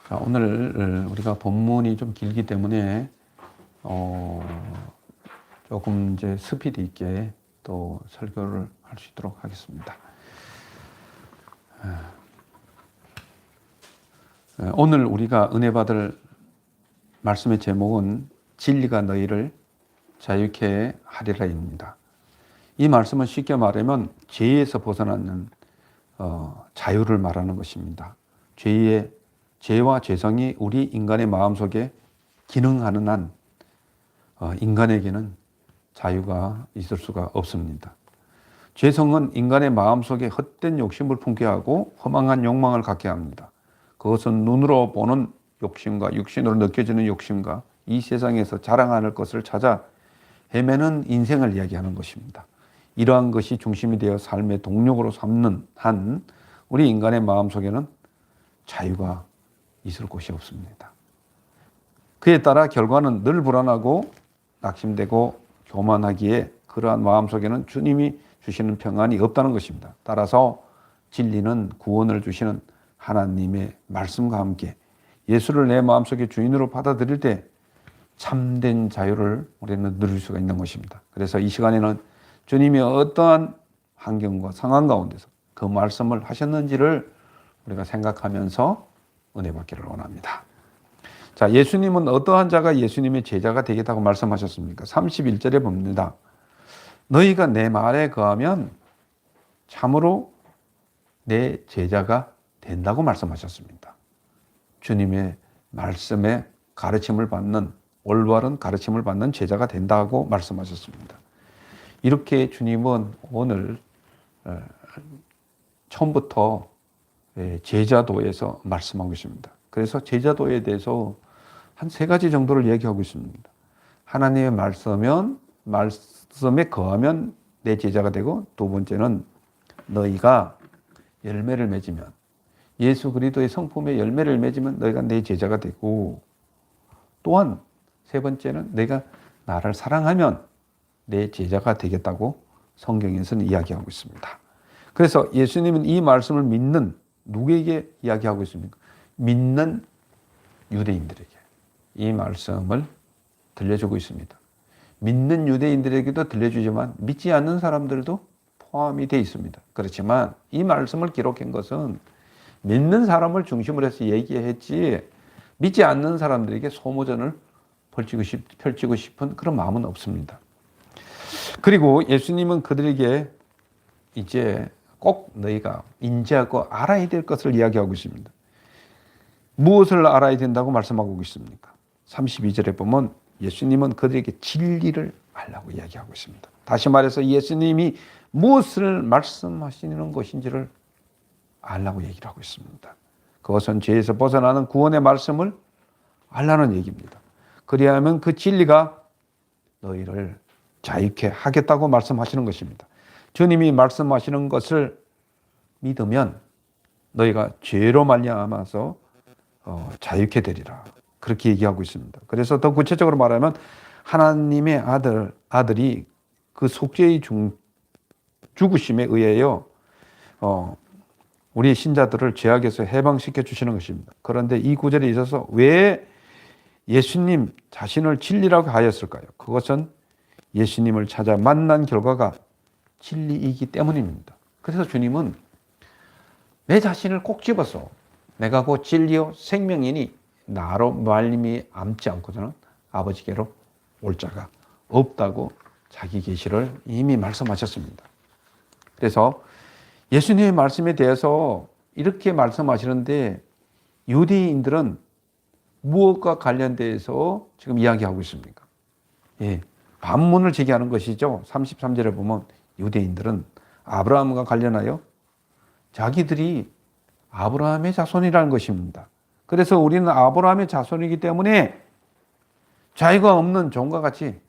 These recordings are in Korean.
자, 오늘 우리가 본문이 좀 길기 때문에 조금 이제 스피드 있게 또 설교를 할 수 있도록 하겠습니다. 오늘 우리가 은혜 받을 말씀의 제목은 진리가 너희를 자유케 하리라입니다. 이 말씀은 쉽게 말하면 죄에서 벗어나는 자유를 말하는 것입니다. 죄와 죄성이 우리 인간의 마음속에 기능하는 한 인간에게는 자유가 있을 수가 없습니다. 죄성은 인간의 마음속에 헛된 욕심을 품게 하고 허망한 욕망을 갖게 합니다. 그것은 눈으로 보는 욕심과 육신으로 느껴지는 욕심과 이 세상에서 자랑할 것을 찾아 헤매는 인생을 이야기하는 것입니다. 이러한 것이 중심이 되어 삶의 동력으로 삼는 한 우리 인간의 마음속에는 자유가 있을 곳이 없습니다. 그에 따라 결과는 늘 불안하고 낙심되고 교만하기에 그러한 마음속에는 주님이 주시는 평안이 없다는 것입니다. 따라서 진리는 구원을 주시는 하나님의 말씀과 함께 예수를 내 마음속에 주인으로 받아들일 때 참된 자유를 우리는 누릴 수가 있는 것입니다. 그래서 이 시간에는 주님이 어떠한 환경과 상황 가운데서 그 말씀을 하셨는지를 우리가 생각하면서 은혜 받기를 원합니다. 자, 예수님은 어떠한 자가 예수님의 제자가 되겠다고 말씀하셨습니까? 31절에 봅니다. 너희가 내 말에 거하면 참으로 내 제자가 된다고 말씀하셨습니다. 주님의 말씀에 가르침을 받는, 올바른 가르침을 받는 제자가 된다고 말씀하셨습니다. 이렇게 주님은 오늘 처음부터 제자도에서 말씀하고 있습니다. 그래서 제자도에 대해서 한 3가지 정도를 얘기하고 있습니다. 하나님의 말씀에 거하면 내 제자가 되고, 두 번째는 너희가 열매를 맺으면, 예수 그리스도의 성품의 열매를 맺으면 너희가 내 제자가 되고, 또한 세 번째는 너희가 나를 사랑하면 내 제자가 되겠다고 성경에서는 이야기하고 있습니다. 그래서 예수님은 이 말씀을 믿는 누구에게 이야기하고 있습니까? 믿는 유대인들에게 이 말씀을 들려주고 있습니다. 믿는 유대인들에게도 들려주지만 믿지 않는 사람들도 포함이 되어 있습니다. 그렇지만 이 말씀을 기록한 것은 믿는 사람을 중심으로 해서 얘기했지 믿지 않는 사람들에게 소모전을 펼치고 싶은 그런 마음은 없습니다. 그리고 예수님은 그들에게 이제 꼭 너희가 인지하고 알아야 될 것을 이야기하고 있습니다. 무엇을 알아야 된다고 말씀하고 있습니까? 32절에 보면 예수님은 그들에게 진리를 알라고 이야기하고 있습니다. 다시 말해서 예수님이 무엇을 말씀하시는 것인지를 알라고 얘기를 하고 있습니다. 그것은 죄에서 벗어나는 구원의 말씀을 알라는 얘기입니다. 그리하면 그 진리가 너희를 자유케 하겠다고 말씀하시는 것입니다. 주님이 말씀하시는 것을 믿으면 너희가 죄로 말미암아서 자유케 되리라. 그렇게 얘기하고 있습니다. 그래서 더 구체적으로 말하면 하나님의 아들이 그 속죄의 죽으심에 의하여 우리 신자들을 죄악에서 해방시켜 주시는 것입니다. 그런데 이 구절에 있어서 왜 예수님 자신을 진리라고 하였을까요? 그것은 예수님을 찾아 만난 결과가 진리이기 때문입니다. 그래서 주님은 내 자신을 꼭 집어서 내가 곧 진리요 생명이니 나로 말미암지 않고서는 아버지께로 올 자가 없다고 자기 계시를 이미 말씀하셨습니다. 그래서 예수님의 말씀에 대해서 이렇게 말씀하시는데 유대인들은 무엇과 관련돼서 지금 이야기하고 있습니까? 반문을 제기하는 것이죠. 33절에 보면 유대인들은 아브라함과 관련하여 자기들이 아브라함의 자손이라는 것입니다. 그래서 우리는 아브라함의 자손이기 때문에 자유가 없는 종과 같이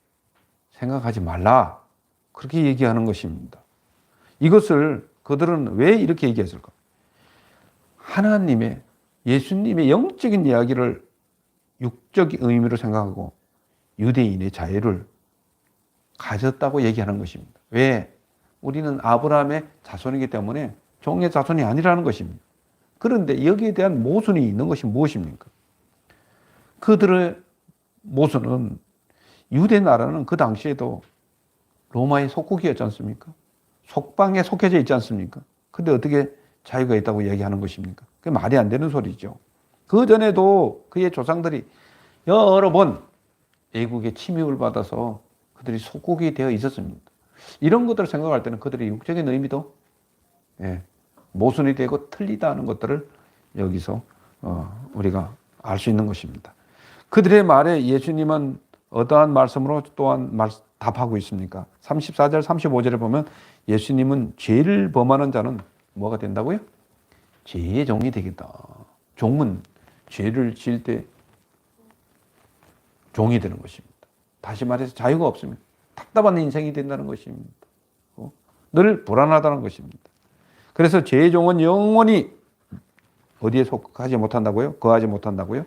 생각하지 말라. 그렇게 얘기하는 것입니다. 이것을 그들은 왜 이렇게 얘기했을까? 하나님의, 예수님의 영적인 이야기를 육적 의미로 생각하고 유대인의 자유를 가졌다고 얘기하는 것입니다. 왜? 우리는 아브라함의 자손이기 때문에 종의 자손이 아니라는 것입니다. 그런데 여기에 대한 모순이 있는 것이 무엇입니까? 그들의 모습은 유대 나라는 그 당시에도 로마의 속국이었지 않습니까? 속방에 속해져 있지 않습니까? 근데 어떻게 자유가 있다고 얘기하는 것입니까? 그게 말이 안 되는 소리죠. 그 전에도 그의 조상들이 여러 번 애국의 침입을 받아서 그들이 속국이 되어 있었습니다. 이런 것들을 생각할 때는 그들의 육적인 의미도 모순이 되고 틀리다는 것들을 여기서 우리가 알 수 있는 것입니다. 그들의 말에 예수님은 어떠한 말씀으로 또한 답하고 있습니까? 34절, 35절에 보면 예수님은 죄를 범하는 자는 뭐가 된다고요? 죄의 종이 되겠다. 종은 죄를 지을 때 종이 되는 것입니다. 다시 말해서 자유가 없습니다. 답답한 인생이 된다는 것입니다. 늘 불안하다는 것입니다. 그래서 죄의 종은 영원히 어디에 속하지 못한다고요? 거하지 못한다고요?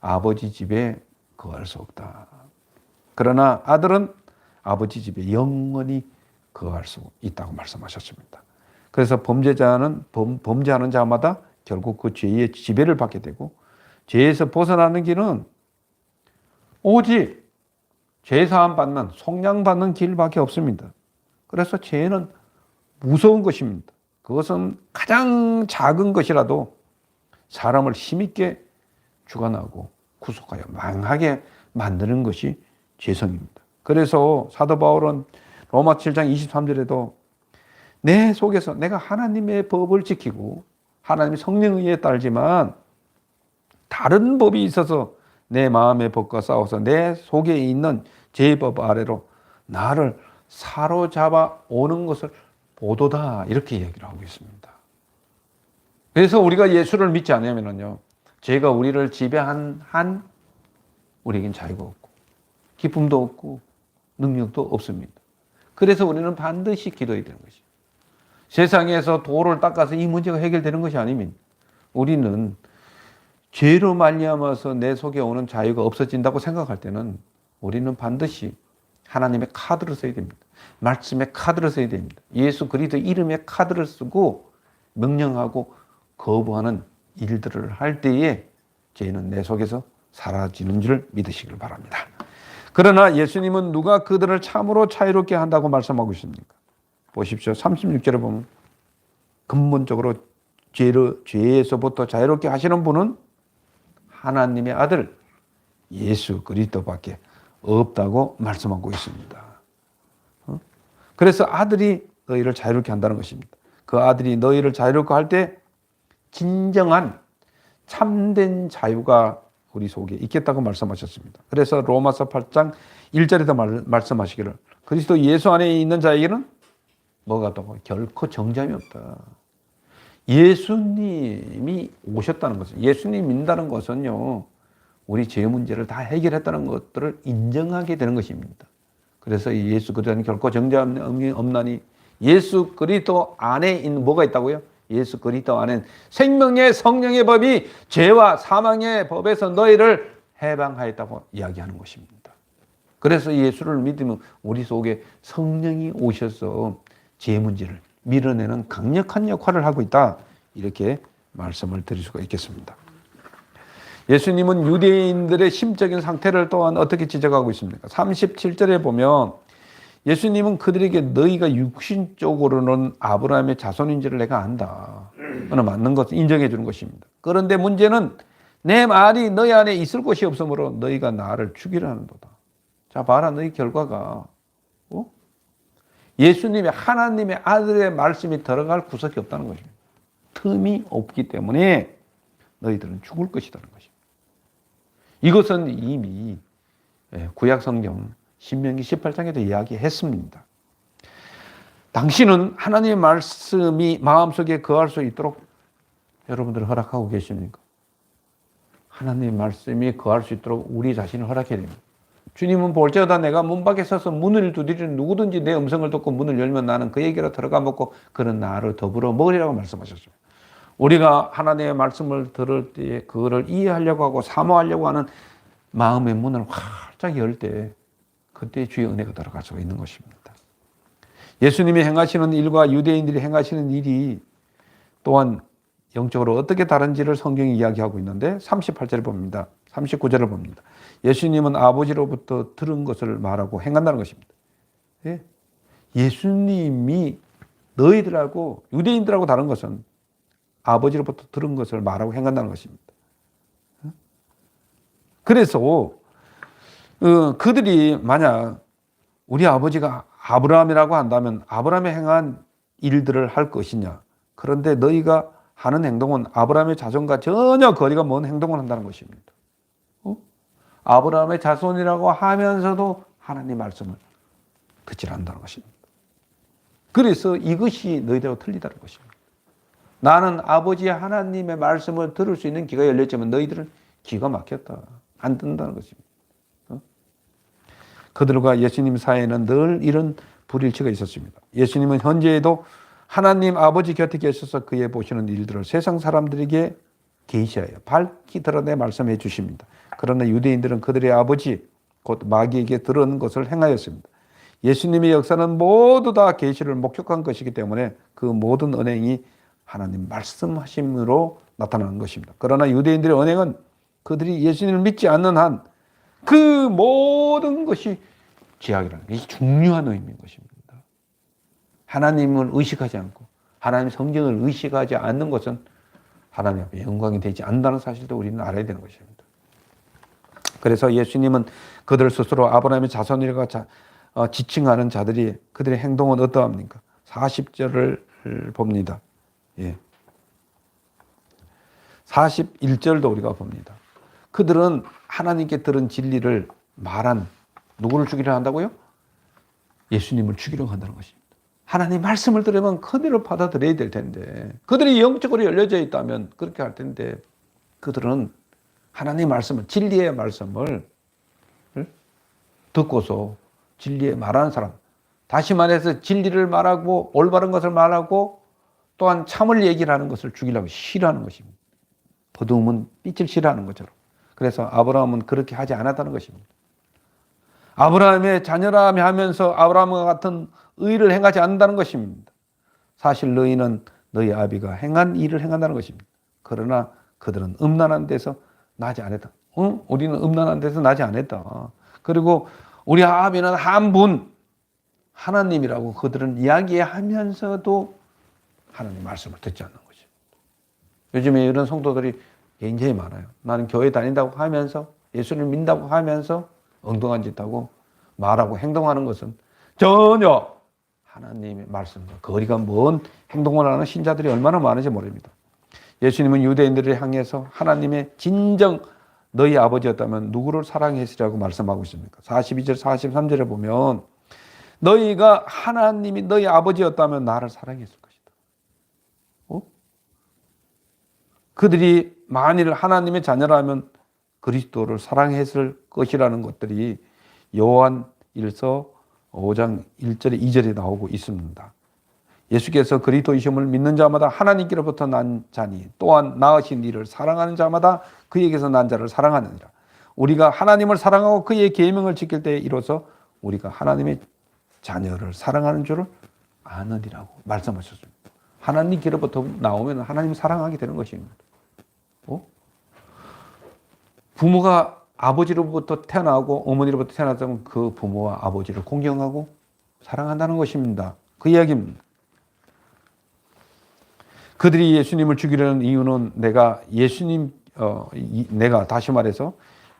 아버지 집에 거할 수 없다. 그러나 아들은 아버지 집에 영원히 거할 수 있다고 말씀하셨습니다. 그래서 범죄하는 자마다 결국 그 죄의 지배를 받게 되고, 죄에서 벗어나는 길은 오직 죄사함 받는, 속량 받는 길밖에 없습니다. 그래서 죄는 무서운 것입니다. 그것은 가장 작은 것이라도 사람을 힘있게 주관하고 구속하여 망하게 만드는 것이 죄성입니다. 그래서 사도 바울은 로마 7장 23절에도 내 속에서 내가 하나님의 법을 지키고 하나님의 성령의 의에 따르지만 다른 법이 있어서 내 마음의 법과 싸워서 내 속에 있는 죄법 아래로 나를 사로잡아 오는 것을 보도다, 이렇게 얘기를 하고 있습니다. 그래서 우리가 예수를 믿지 않으면요, 죄가 우리를 지배한 한 우리에겐 자유가 없고 기쁨도 없고 능력도 없습니다. 그래서 우리는 반드시 기도해야 되는 것이죠. 세상에서 도를 닦아서 이 문제가 해결되는 것이 아닙니다. 우리는 죄로 말미암아서 내 속에 오는 자유가 없어진다고 생각할 때는 우리는 반드시 하나님의 카드를 써야 됩니다. 말씀의 카드를 써야 됩니다. 예수 그리스도 이름의 카드를 쓰고 명령하고 거부하는 일들을 할 때에 죄는 내 속에서 사라지는 줄 믿으시길 바랍니다. 그러나 예수님은 누가 그들을 참으로 자유롭게 한다고 말씀하고 있습니까? 보십시오. 36절에 보면 근본적으로 죄에서부터 자유롭게 하시는 분은 하나님의 아들 예수 그리스도밖에 없다고 말씀하고 있습니다. 그래서 아들이 너희를 자유롭게 한다는 것입니다. 그 아들이 너희를 자유롭게 할 때 진정한 참된 자유가 우리 속에 있겠다고 말씀하셨습니다. 그래서 로마서 8장 1절에도 말씀하시기를 그리스도 예수 안에 있는 자에게는 뭐가 없다고? 결코 정죄함이 없다. 예수님이 오셨다는 것은, 예수님 믿는다는 것은요, 우리 죄 문제를 다 해결했다는 것들을 인정하게 되는 것입니다. 그래서 예수 그리스도는 결코 정죄함이 없나니 예수 그리스도 안에 있는 뭐가 있다고요? 예수 그리스도 안에 생명의 성령의 법이 죄와 사망의 법에서 너희를 해방하였다고 이야기하는 것입니다. 그래서 예수를 믿으면 우리 속에 성령이 오셔서 죄 문제를 밀어내는 강력한 역할을 하고 있다, 이렇게 말씀을 드릴 수가 있겠습니다. 예수님은 유대인들의 심적인 상태를 또한 어떻게 지적하고 있습니까? 37절에 보면 예수님은 그들에게 너희가 육신적으로는 아브라함의 자손인지를 내가 안다. 그는 맞는 것을 인정해 주는 것입니다. 그런데 문제는 내 말이 너희 안에 있을 것이 없으므로 너희가 나를 죽이려 하는도다. 자, 봐라, 너희 결과가 예수님의 하나님의 아들의 말씀이 들어갈 구석이 없다는 것입니다. 틈이 없기 때문에 너희들은 죽을 것이라는 것입니다. 이것은 이미 구약 성경 신명기 18장에도 이야기했습니다. 당신은 하나님의 말씀이 마음속에 거할 수 있도록 여러분들 허락하고 계십니까? 하나님의 말씀이 거할 수 있도록 우리 자신을 허락해야 됩니다. 주님은 볼지어다 내가 문 밖에 서서 문을 두드리는 누구든지 내 음성을 듣고 문을 열면 나는 그에게로 들어가 먹고 그는 나를 더불어 먹으리라고 말씀하셨습니다. 우리가 하나님의 말씀을 들을 때 그거를 이해하려고 하고 사모하려고 하는 마음의 문을 활짝 열 때 그때 주의 은혜가 들어갈 수가 있는 것입니다. 예수님이 행하시는 일과 유대인들이 행하시는 일이 또한 영적으로 어떻게 다른지를 성경이 이야기하고 있는데 38절에 봅니다. 39절을 봅니다. 예수님은 아버지로부터 들은 것을 말하고 행한다는 것입니다. 예? 예수님이 너희들하고 유대인들하고 다른 것은 아버지로부터 들은 것을 말하고 행한다는 것입니다. 그래서 그들이 만약 우리 아버지가 아브라함이라고 한다면 아브라함이 행한 일들을 할 것이냐. 그런데 너희가 하는 행동은 아브라함의 자손과 전혀 거리가 먼 행동을 한다는 것입니다. 아브라함의 자손이라고 하면서도 하나님 말씀을 듣지 않는다는 것입니다. 그래서 이것이 너희들하고 틀리다는 것입니다. 나는 아버지 하나님의 말씀을 들을 수 있는 귀가 열렸지만 너희들은 귀가 막혔다. 안 듣는다는 것입니다. 그들과 예수님 사이에는 늘 이런 불일치가 있었습니다. 예수님은 현재에도 하나님 아버지 곁에 계셔서 그의 보시는 일들을 세상 사람들에게 계시하여 밝히 드러내 말씀해 주십니다. 그러나 유대인들은 그들의 아버지 곧 마귀에게 들은 것을 행하였습니다. 예수님의 역사는 모두 다 계시를 목격한 것이기 때문에 그 모든 언행이 하나님 말씀하심으로 나타나는 것입니다. 그러나 유대인들의 언행은 그들이 예수님을 믿지 않는 한 그 모든 것이 죄악이라는 게 중요한 의미인 것입니다. 하나님을 의식하지 않고 하나님의 성경을 의식하지 않는 것은 하나님 앞에 영광이 되지 않는다는 사실도 우리는 알아야 되는 것입니다. 그래서 예수님은 그들 스스로 아브라함의 자손이라고 지칭하는 자들이 그들의 행동은 어떠합니까? 40절을 봅니다. 예. 41절도 우리가 봅니다. 그들은 하나님께 들은 진리를 말한 누구를 죽이려 한다고요? 예수님을 죽이려 한다는 것입니다. 하나님 말씀을 들으면 그대로 받아들여야 될 텐데 그들이 영적으로 열려져 있다면 그렇게 할 텐데 그들은 하나님 말씀을 진리의 말씀을 듣고서 진리에 말하는 사람 다시 말해서 진리를 말하고 올바른 것을 말하고 또한 참을 얘기를 하는 것을 죽이려고 싫어하는 것입니다. 어두움은 빛을 싫어하는 것처럼. 그래서 아브라함은 그렇게 하지 않았다는 것입니다. 아브라함의 자녀라며 하면서 아브라함과 같은 의를 행하지 않는다는 것입니다. 사실 너희는 너희 아비가 행한 일을 행한다는 것입니다. 그러나 그들은 음란한 데서 나지 않았다. 우리는 음란한 데서 나지 않았다. 그리고 우리 아비는 한 분 하나님이라고 그들은 이야기하면서도 하나님 말씀을 듣지 않는 것입니다. 요즘에 이런 성도들이 굉장히 많아요. 나는 교회 다닌다고 하면서 예수를 믿는다고 하면서 엉뚱한 짓 하고 말하고 행동하는 것은 전혀 하나님의 말씀과 거리가 먼 행동을 하는 신자들이 얼마나 많은지 모릅니다. 예수님은 유대인들을 향해서 하나님의 진정 너희 아버지였다면 누구를 사랑했으리라고 말씀하고 있습니까? 42절 43절에 보면 너희가 하나님이 너희 아버지였다면 나를 사랑했을 것이다. 그들이 만일 하나님의 자녀라면 그리스도를 사랑했을 것이라는 것들이 요한 1서 5장 1절에 2절에 나오고 있습니다. 예수께서 그리스도이심을 믿는 자마다 하나님께로부터 난 자니 또한 낳으신 이를 사랑하는 자마다 그에게서 난 자를 사랑하느니라. 우리가 하나님을 사랑하고 그의 계명을 지킬 때에 이로써 우리가 하나님의 자녀를 사랑하는 줄을 아느니라고 말씀하셨습니다. 하나님께로부터 나오면 하나님을 사랑하게 되는 것입니다. 부모가 아버지로부터 태어나고 어머니로부터 태어났다면 그 부모와 아버지를 공경하고 사랑한다는 것입니다. 그 이야기입니다. 그들이 예수님을 죽이려는 이유는 내가 다시 말해서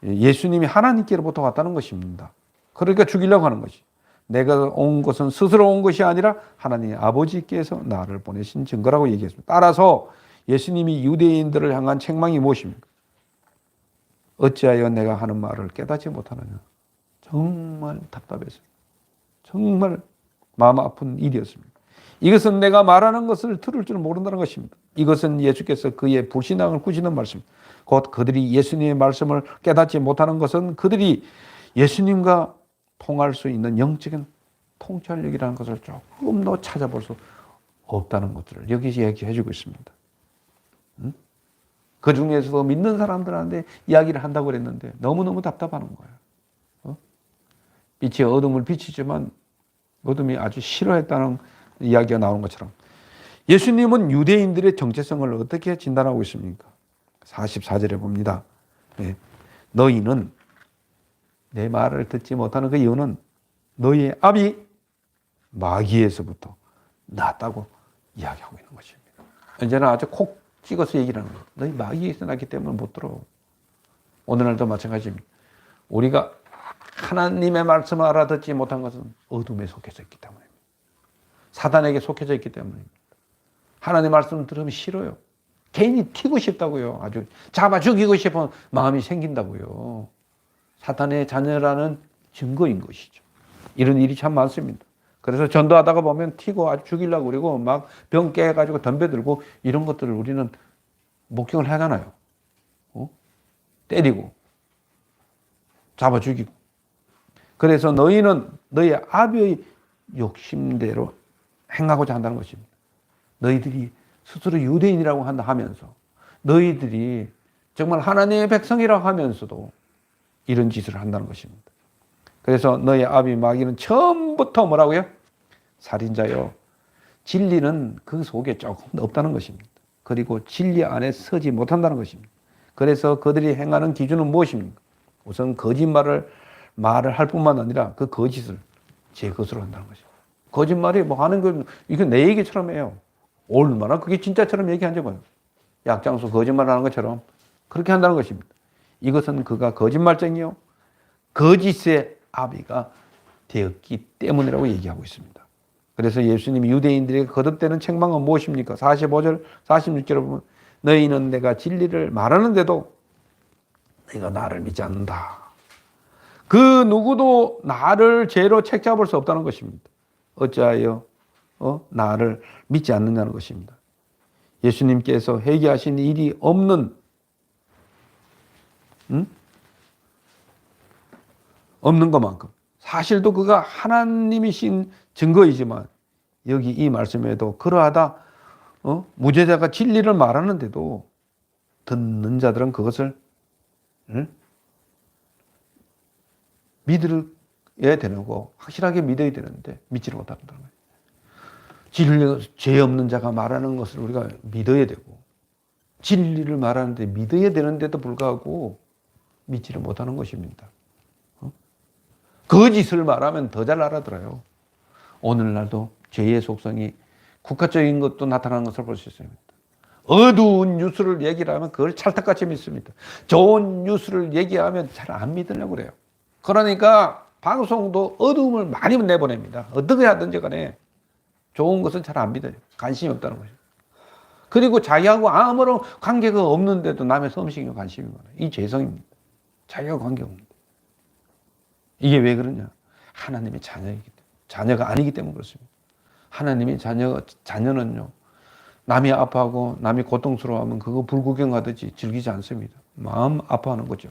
예수님이 하나님께로부터 왔다는 것입니다. 그러니까 죽이려고 하는 것이. 내가 온 것은 스스로 온 것이 아니라 하나님 아버지께서 나를 보내신 증거라고 얘기했습니다. 따라서 예수님이 유대인들을 향한 책망이 무엇입니까? 어찌하여 내가 하는 말을 깨닫지 못하느냐. 정말 답답했습니다. 정말 마음 아픈 일이었습니다. 이것은 내가 말하는 것을 들을 줄 모른다는 것입니다. 이것은 예수께서 그의 불신앙을 꾸짖는 말씀입니다. 곧 그들이 예수님의 말씀을 깨닫지 못하는 것은 그들이 예수님과 통할 수 있는 영적인 통찰력이라는 것을 조금 더 찾아볼 수 없다는 것들을 여기서 얘기해주고 있습니다. 그 중에서도 믿는 사람들한테 이야기를 한다고 그랬는데 너무너무 답답하는 거예요. 빛이 어둠을 비치지만 어둠이 아주 싫어했다는 이야기가 나오는 것처럼 예수님은 유대인들의 정체성을 어떻게 진단하고 있습니까? 44절에 봅니다. 네. 너희는 내 말을 듣지 못하는 그 이유는 너희의 압이 마귀에서부터 났다고 이야기하고 있는 것입니다. 이제는 아주 콕 찍어서 얘기를 하는 거예요. 너희 마귀에서 났기 때문에 못 들어. 오늘날도 마찬가지입니다. 우리가 하나님의 말씀을 알아듣지 못한 것은 어둠에 속해져 있기 때문입니다. 사단에게 속해져 있기 때문입니다. 하나님의 말씀을 들으면 싫어요. 괜히 튀고 싶다고요. 아주 잡아 죽이고 싶은 마음이 생긴다고요. 사탄의 자녀라는 증거인 것이죠. 이런 일이 참 많습니다. 그래서 전도하다가 보면 튀고 아주 죽이려고 그러고 막 병 깨가지고 덤벼들고 이런 것들을 우리는 목격을 하잖아요. 때리고 잡아 죽이고. 그래서 너희는 너희의 아비의 욕심대로 행하고자 한다는 것입니다. 너희들이 스스로 유대인이라고 한다 하면서 너희들이 정말 하나님의 백성이라고 하면서도 이런 짓을 한다는 것입니다. 그래서 너희 아비 마귀는 처음부터 뭐라고요? 살인자요. 진리는 그 속에 조금 없다는 것입니다. 그리고 진리 안에 서지 못한다는 것입니다. 그래서 그들이 행하는 기준은 무엇입니까? 우선 거짓말을 할 뿐만 아니라 그 거짓을 제 것으로 한다는 것입니다. 거짓말이 뭐 하는 건 이건 내 얘기처럼 해요. 얼마나 그게 진짜처럼 얘기하냐고요. 약장수 거짓말하는 것처럼 그렇게 한다는 것입니다. 이것은 그가 거짓말쟁이요 거짓의 아비가 되었기 때문이라고 얘기하고 있습니다. 그래서 예수님이 유대인들에게 거듭되는 책망은 무엇입니까? 45절, 46절을 보면 너희는 내가 진리를 말하는데도 너희가 나를 믿지 않는다. 그 누구도 나를 죄로 책잡을 수 없다는 것입니다. 어찌하여 나를 믿지 않느냐는 것입니다. 예수님께서 회개하신 일이 없는 없는 것만큼 사실도 그가 하나님이신 증거이지만 여기 이 말씀에도 그러하다 무죄자가 진리를 말하는데도 듣는 자들은 그것을 믿어야 되는 거 확실하게 믿어야 되는데 믿지를 못한다는 거예요. 진리 죄 없는 자가 말하는 것을 우리가 믿어야 되고 진리를 말하는데 믿어야 되는데도 불구하고 믿지를 못하는 것입니다. 거짓을 말하면 더 잘 알아들어요. 오늘날도 죄의 속성이 국가적인 것도 나타나는 것을 볼 수 있습니다. 어두운 뉴스를 얘기를 하면 그걸 찰떡같이 믿습니다. 좋은 뉴스를 얘기하면 잘 안 믿으려고 그래요. 그러니까 방송도 어두움을 많이 내보냅니다. 어떻게 하든지 간에 좋은 것은 잘 안 믿어요. 관심이 없다는 거죠. 그리고 자기하고 아무런 관계가 없는데도 남의 음식에 관심이 많아요. 이 죄성입니다. 자기하고 관계가 없는데. 이게 왜 그러냐? 하나님의 자녀이기 때문에. 자녀가 아니기 때문에 그렇습니다. 하나님의 자녀는요, 남이 아파하고 남이 고통스러워하면 그거 불구경하듯이 즐기지 않습니다. 마음 아파하는 거죠.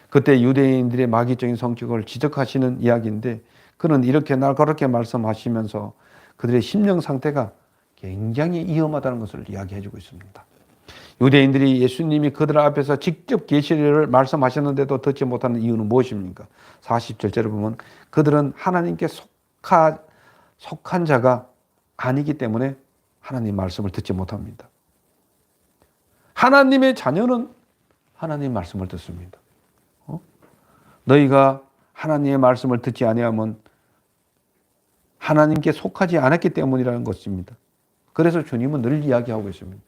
그때 유대인들의 마귀적인 성격을 지적하시는 이야기인데 그는 이렇게 날카롭게 말씀하시면서 그들의 심령 상태가 굉장히 위험하다는 것을 이야기해 주고 있습니다. 유대인들이 예수님이 그들 앞에서 직접 계시를 말씀하셨는데도 듣지 못하는 이유는 무엇입니까? 40절째를 보면 그들은 하나님께 속한 자가 아니기 때문에 하나님 말씀을 듣지 못합니다. 하나님의 자녀는 하나님 말씀을 듣습니다. 너희가 하나님의 말씀을 듣지 아니하면 하나님께 속하지 않았기 때문이라는 것입니다. 그래서 주님은 늘 이야기하고 있습니다.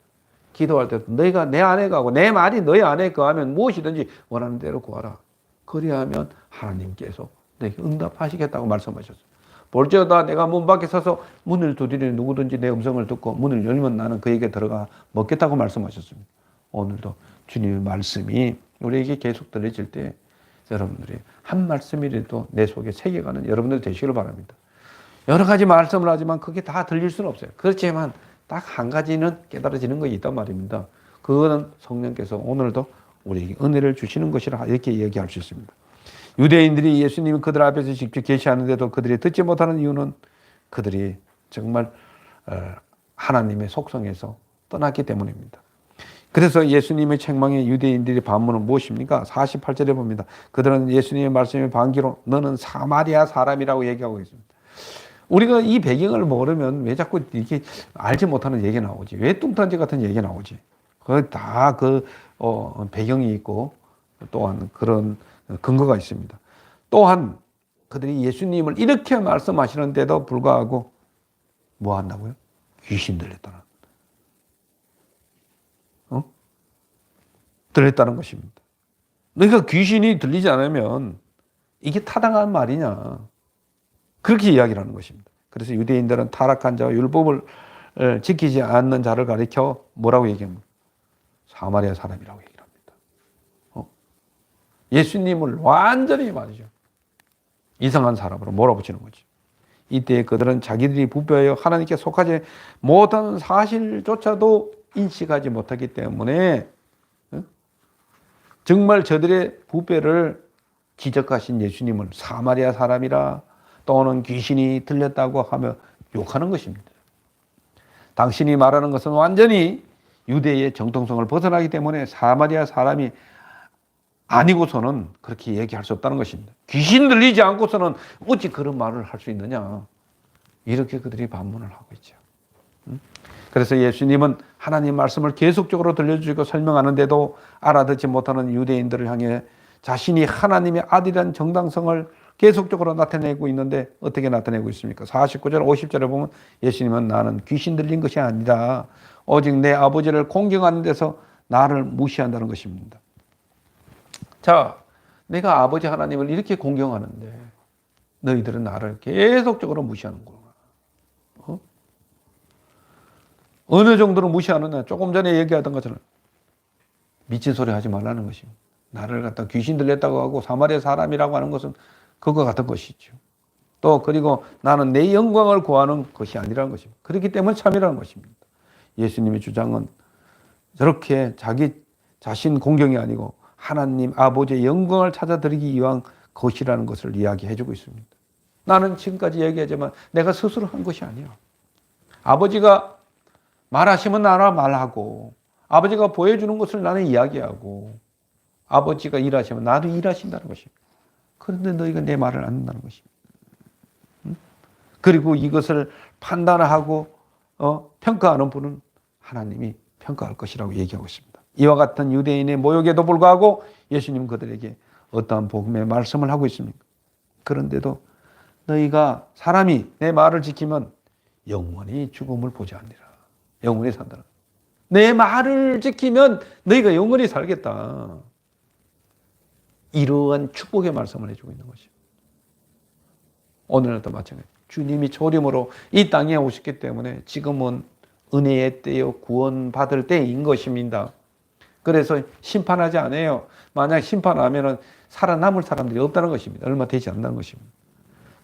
기도할 때도 너희가 내 안에 가고 내 말이 너희 안에 거하면 무엇이든지 원하는 대로 구하라. 그리하면 하나님께서 너에게 응답하시겠다고 말씀하셨어요. 볼지어다 내가 문 밖에 서서 문을 두드리니 누구든지 내 음성을 듣고 문을 열면 나는 그에게 들어가 먹겠다고 말씀하셨습니다. 오늘도 주님의 말씀이 우리에게 계속 들려질 때 여러분들이 한 말씀이라도 내 속에 새겨가는 여러분들 되시길 바랍니다. 여러 가지 말씀을 하지만 그게 다 들릴 수는 없어요. 그렇지만 딱 한 가지는 깨달아지는 것이 있단 말입니다. 그거는 성령께서 오늘도 우리에게 은혜를 주시는 것이라 이렇게 얘기할 수 있습니다. 유대인들이 예수님이 그들 앞에서 직접 계시하는데도 그들이 듣지 못하는 이유는 그들이 정말 하나님의 속성에서 떠났기 때문입니다. 그래서 예수님의 책망에 유대인들의 반문은 무엇입니까? 48절에 봅니다. 그들은 예수님의 말씀에 반기로 너는 사마리아 사람이라고 얘기하고 있습니다. 우리가 이 배경을 모르면 왜 자꾸 이렇게 알지 못하는 얘기가 나오지? 왜 뚱딴지 같은 얘기가 나오지? 다 배경이 있고 또한 그런 근거가 있습니다. 또한 그들이 예수님을 이렇게 말씀하시는데도 불구하고 뭐 한다고요? 귀신 들렸다는. 들렸다는 것입니다. 그러니까 귀신이 들리지 않으면 이게 타당한 말이냐. 그렇게 이야기를 하는 것입니다. 그래서 유대인들은 타락한 자와 율법을 지키지 않는 자를 가리켜 뭐라고 얘기합니까? 사마리아 사람이라고 얘기를 합니다. 예수님을 완전히 말이죠. 이상한 사람으로 몰아붙이는 거지. 이때 그들은 자기들이 부패하여 하나님께 속하지 못하는 사실조차도 인식하지 못하기 때문에 정말 저들의 부패를 지적하신 예수님을 사마리아 사람이라 또는 귀신이 들렸다고 하며 욕하는 것입니다. 당신이 말하는 것은 완전히 유대의 정통성을 벗어나기 때문에 사마리아 사람이 아니고서는 그렇게 얘기할 수 없다는 것입니다. 귀신 들리지 않고서는 어찌 그런 말을 할 수 있느냐. 이렇게 그들이 반문을 하고 있죠. 그래서 예수님은 하나님 말씀을 계속적으로 들려주시고 설명하는데도 알아듣지 못하는 유대인들을 향해 자신이 하나님의 아들이라는 정당성을 계속적으로 나타내고 있는데 어떻게 나타내고 있습니까? 49절 50절에 보면 예수님은 나는 귀신 들린 것이 아니라 오직 내 아버지를 공경하는 데서 나를 무시한다는 것입니다. 자, 내가 아버지 하나님을 이렇게 공경하는데 너희들은 나를 계속적으로 무시하는구나. 어느 정도로 무시하느냐? 조금 전에 얘기하던 것처럼 미친 소리 하지 말라는 것입니다. 나를 갖다 귀신 들렸다고 하고 사마리아 사람이라고 하는 것은 그거 같은 것이죠. 또 그리고 나는 내 영광을 구하는 것이 아니라는 것입니다. 그렇기 때문에 참이라는 것입니다. 예수님의 주장은 저렇게 자기 자신 공경이 아니고 하나님 아버지의 영광을 찾아드리기 위한 것이라는 것을 이야기해주고 있습니다. 나는 지금까지 얘기하지만 내가 스스로 한 것이 아니야. 아버지가 말하시면 나는 말하고 아버지가 보여주는 것을 나는 이야기하고 아버지가 일하시면 나도 일하신다는 것입니다. 그런데 너희가 내 말을 안 듣는다는 것입니다. 그리고 이것을 판단하고 평가하는 분은 하나님이 평가할 것이라고 얘기하고 있습니다. 이와 같은 유대인의 모욕에도 불구하고 예수님은 그들에게 어떠한 복음의 말씀을 하고 있습니까? 그런데도 너희가 사람이 내 말을 지키면 영원히 죽음을 보지 않으리라. 영원히 산다는. 내 말을 지키면 너희가 영원히 살겠다. 이러한 축복의 말씀을 해주고 있는 것입니다. 오늘도 마찬가지. 주님이 초림으로 이 땅에 오셨기 때문에 지금은 은혜의 때요 구원받을 때인 것입니다. 그래서 심판하지 않아요. 만약 심판하면 살아남을 사람들이 없다는 것입니다. 얼마 되지 않는다는 것입니다.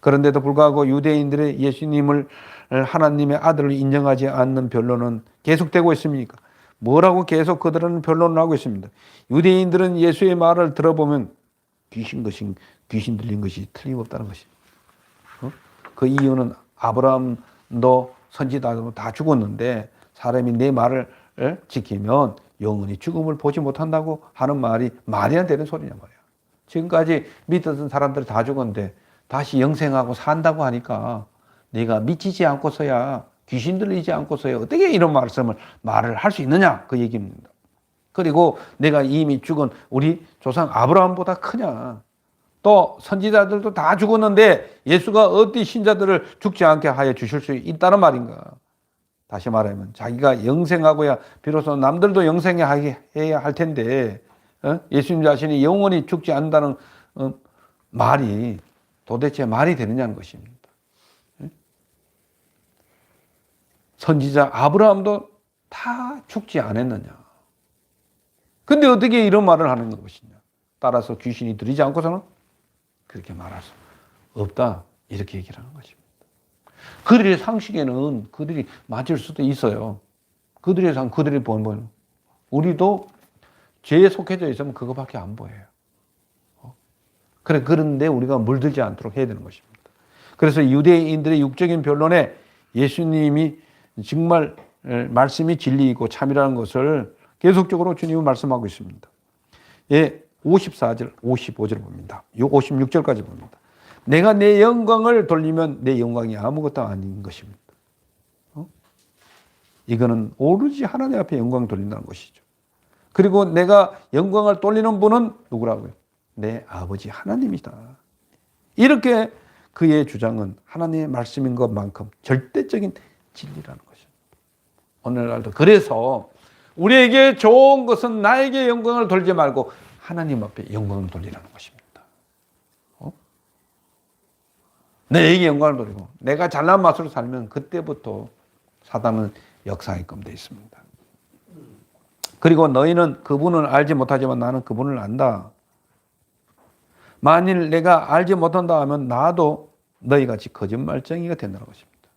그런데도 불구하고 유대인들의 예수님을 하나님의 아들을 인정하지 않는 변론은 계속되고 있습니까? 뭐라고 계속 그들은 변론을 하고 있습니다. 유대인들은 예수의 말을 들어보면 귀신 들린 것이 틀림없다는 것입니다. 그 이유는 아브라함도 선지자도 다 죽었는데 사람이 내 말을 지키면 영원히 죽음을 보지 못한다고 하는 말이 말이 안 되는 소리냐 말이야. 지금까지 믿었던 사람들이 다 죽었는데 다시 영생하고 산다고 하니까 네가 미치지 않고서야 귀신 들리지 않고서야 어떻게 이런 말을 할 수 있느냐 그 얘기입니다. 그리고 내가 이미 죽은 우리 조상 아브라함보다 크냐. 또 선지자들도 다 죽었는데 예수가 어디 신자들을 죽지 않게 하여 주실 수 있다는 말인가. 다시 말하면 자기가 영생하고야 비로소 남들도 영생해야 할 텐데 예수님 자신이 영원히 죽지 않는다는 말이 도대체 말이 되느냐는 것입니다. 선지자 아브라함도 다 죽지 않았느냐. 근데 어떻게 이런 말을 하는 것이냐. 따라서 귀신이 들리지 않고서는 그렇게 말할 수 없다. 이렇게 얘기를 하는 것입니다. 그들의 상식에는 그들이 맞을 수도 있어요. 그들이 보는 우리도 죄에 속해져 있으면 그거밖에 안 보여요. 그런데 우리가 물들지 않도록 해야 되는 것입니다. 그래서 유대인들의 육적인 변론에 예수님이 정말 말씀이 진리이고 참이라는 것을 계속적으로 주님은 말씀하고 있습니다. 예, 54절, 55절 봅니다. 56절까지 봅니다. 내가 내 영광을 돌리면 내 영광이 아무것도 아닌 것입니다. 이거는 오로지 하나님 앞에 영광을 돌린다는 것이죠. 그리고 내가 영광을 돌리는 분은 누구라고요? 내 아버지 하나님이다. 이렇게 그의 주장은 하나님의 말씀인 것만큼 절대적인 진리라는 것입니다. 오늘날도 그래서 우리에게 좋은 것은 나에게 영광을 돌리지 말고 하나님 앞에 영광을 돌리라는 것입니다. 내게 영광을 돌리고 내가 잘난 맛으로 살면 그때부터 사단은 역사하게끔 되어 있습니다. 그리고 너희는 그분을 알지 못하지만 나는 그분을 안다. 만일 내가 알지 못한다 하면 나도 너희같이 거짓말쟁이가 된다는 것입니다.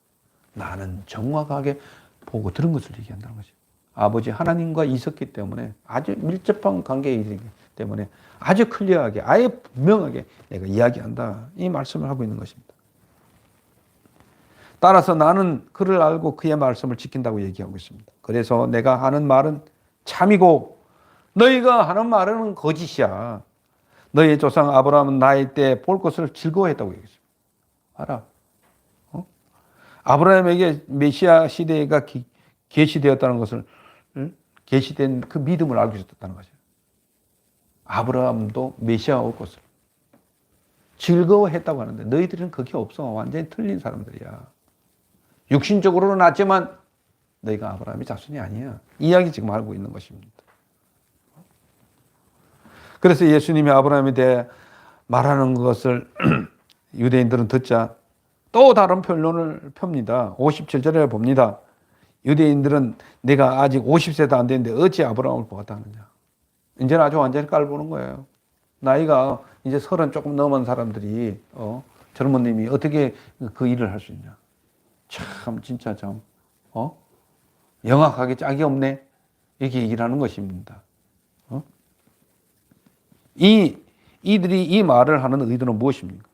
나는 정확하게 보고 들은 것을 얘기한다는 것입니다. 아버지 하나님과 있었기 때문에 아주 밀접한 관계이기 때문에 아주 클리어하게 아예 분명하게 내가 이야기한다. 이 말씀을 하고 있는 것입니다. 따라서 나는 그를 알고 그의 말씀을 지킨다고 얘기하고 있습니다. 그래서 내가 하는 말은 참이고 너희가 하는 말은 거짓이야. 너희 조상 아브라함은 나이 때 볼 것을 즐거워했다고 얘기했습니다. 알아? 아브라함에게 메시아 시대가 계시되었다는 것을 계시된 그 믿음을 알고 있었다는 것이에요. 아브라함도 메시아가 올 것을 즐거워했다고 하는데 너희들은 그게 없어. 완전히 틀린 사람들이야. 육신적으로는 낫지만 너희가 아브라함의 자손이 아니야. 이 이야기 지금 알고 있는 것입니다. 그래서 예수님이 아브라함에 대해 말하는 것을 유대인들은 듣자 또 다른 변론을 펴니다. 57절에 봅니다. 유대인들은 내가 아직 50세도 안 됐는데 어찌 아브라함을 보았다 하느냐. 이제는 아주 완전히 깔보는 거예요. 나이가 이제 30 조금 넘은 사람들이 젊은님이 어떻게 그 일을 할 수 있냐. 참 진짜 참 영악하게 짝이 없네. 이렇게 얘기를 하는 것입니다. 이들이 이 말을 하는 의도는 무엇입니까?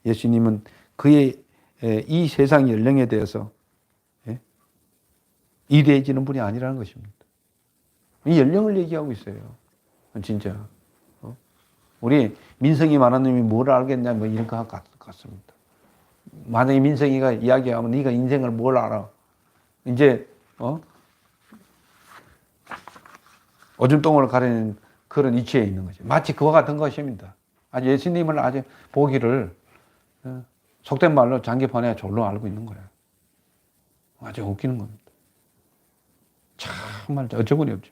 예수님은 그의 이 세상 연령에 대해서 이대해지는 분이 아니라는 것입니다. 이 연령을 얘기하고 있어요. 진짜. 우리 민성이 만화님이 뭘 알겠냐 뭐 이런 것 같습니다. 만약에 민성이가 이야기하면 네가 인생을 뭘 알아? 이제 오줌똥을 가리는 그런 위치에 있는 거죠. 마치 그와 같은 것입니다. 아주 예수님을 아주 보기를 속된 말로 장기판에 졸로 알고 있는 거예요. 아주 웃기는 겁니다. 정말 어처구니 없죠.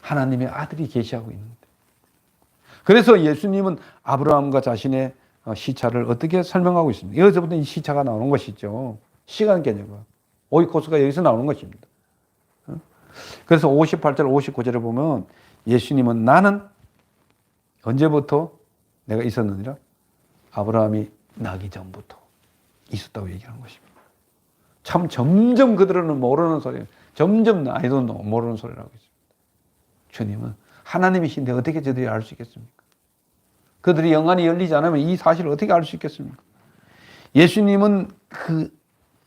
하나님의 아들이 계시하고 있는데. 그래서 예수님은 아브라함과 자신의 시차를 어떻게 설명하고 있습니다. 여기서부터 이 시차가 나오는 것이죠. 시간 개념과 오이코스가 여기서 나오는 것입니다. 그래서 58절, 59절에 보면 예수님은 나는 언제부터 내가 있었느니라? 아브라함이 나기 전부터 있었다고 얘기하는 것입니다. 참 점점 그들은 모르는 소리, 점점 나이도 모르는 소리라고 있습니다. 주님은 하나님이신데 어떻게 저들이 알 수 있겠습니까? 그들이 영안이 열리지 않으면 이 사실을 어떻게 알 수 있겠습니까? 예수님은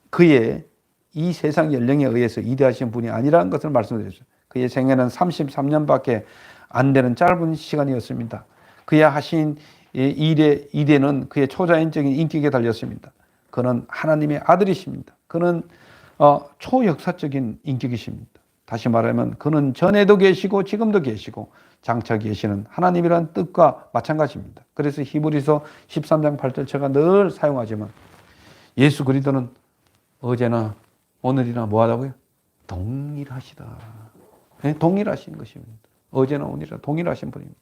그의 이 세상 연령에 의해서 이대하신 분이 아니라는 것을 말씀드렸어요. 그의 생애는 33년밖에 안 되는 짧은 시간이었습니다. 그의 하신 일의 이대는 그의 초자연적인 인격에 달렸습니다. 그는 하나님의 아들이십니다. 그는 초역사적인 인격이십니다. 다시 말하면 그는 전에도 계시고 지금도 계시고 장차 계시는 하나님이라는 뜻과 마찬가지입니다. 그래서 히브리서 13장 8절 제가 늘 사용하지만 예수 그리스도는 어제나 오늘이나 뭐하다고요? 동일하시다. 네? 동일하신 것입니다. 어제나 오늘이나 동일하신 분입니다.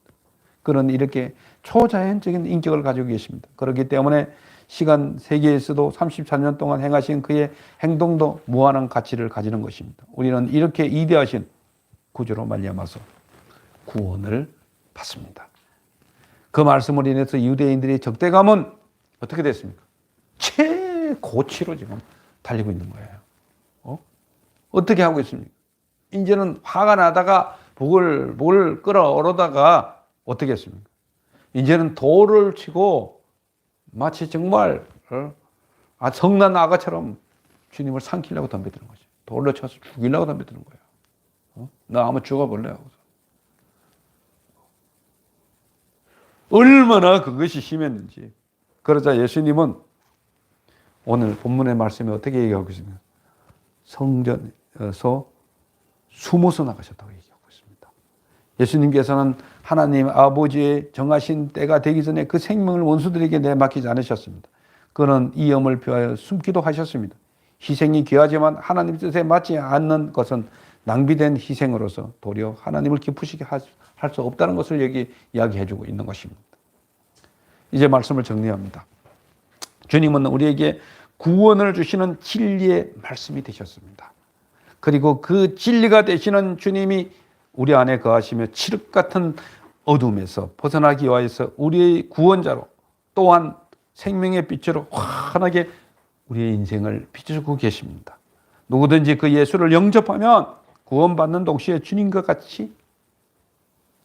그는 이렇게 초자연적인 인격을 가지고 계십니다. 그렇기 때문에 시간 세계에서도 34년 동안 행하신 그의 행동도 무한한 가치를 가지는 것입니다. 우리는 이렇게 이대하신 구주로 말미암아서 구원을 받습니다. 그 말씀을 인해서 유대인들의 적대감은 어떻게 됐습니까? 최고치로 지금 달리고 있는 거예요. 어떻게 하고 있습니까? 이제는 화가 나다가 북을 끌어오르다가 어떻게 했습니까? 이제는 돌을 치고 마치 정말 성난 아가처럼 주님을 삼키려고 덤벼드는 거죠. 돌로 쳐서 죽이려고 덤벼드는 거예요. 나 한번 죽어볼래 하고서. 얼마나 그것이 심했는지. 그러자 예수님은 오늘 본문의 말씀에 어떻게 얘기하고 있습니까? 성전에서 숨어서 나가셨다고 얘기하고 있습니다. 예수님께서는 하나님 아버지의 정하신 때가 되기 전에 그 생명을 원수들에게 내맡기지 않으셨습니다. 그는 이 염을 피하여 숨기도 하셨습니다. 희생이 귀하지만 하나님 뜻에 맞지 않는 것은 낭비된 희생으로서 도리어 하나님을 기쁘시게 할 수 없다는 것을 여기 이야기해주고 있는 것입니다. 이제 말씀을 정리합니다. 주님은 우리에게 구원을 주시는 진리의 말씀이 되셨습니다. 그리고 그 진리가 되시는 주님이 우리 안에 거하시며 칠흑 같은 어둠에서 벗어나기 위하여서 우리의 구원자로 또한 생명의 빛으로 환하게 우리의 인생을 비춰주고 계십니다. 누구든지 그 예수를 영접하면 구원받는 동시에 주님과 같이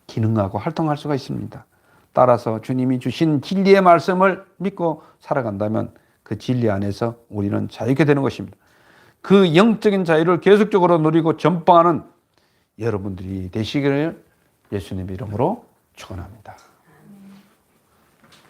기능하고 활동할 수가 있습니다. 따라서 주님이 주신 진리의 말씀을 믿고 살아간다면 그 진리 안에서 우리는 자유게 되는 것입니다. 그 영적인 자유를 계속적으로 누리고 전파하는 여러분들이 되시기를 예수님 이름으로 축원합니다.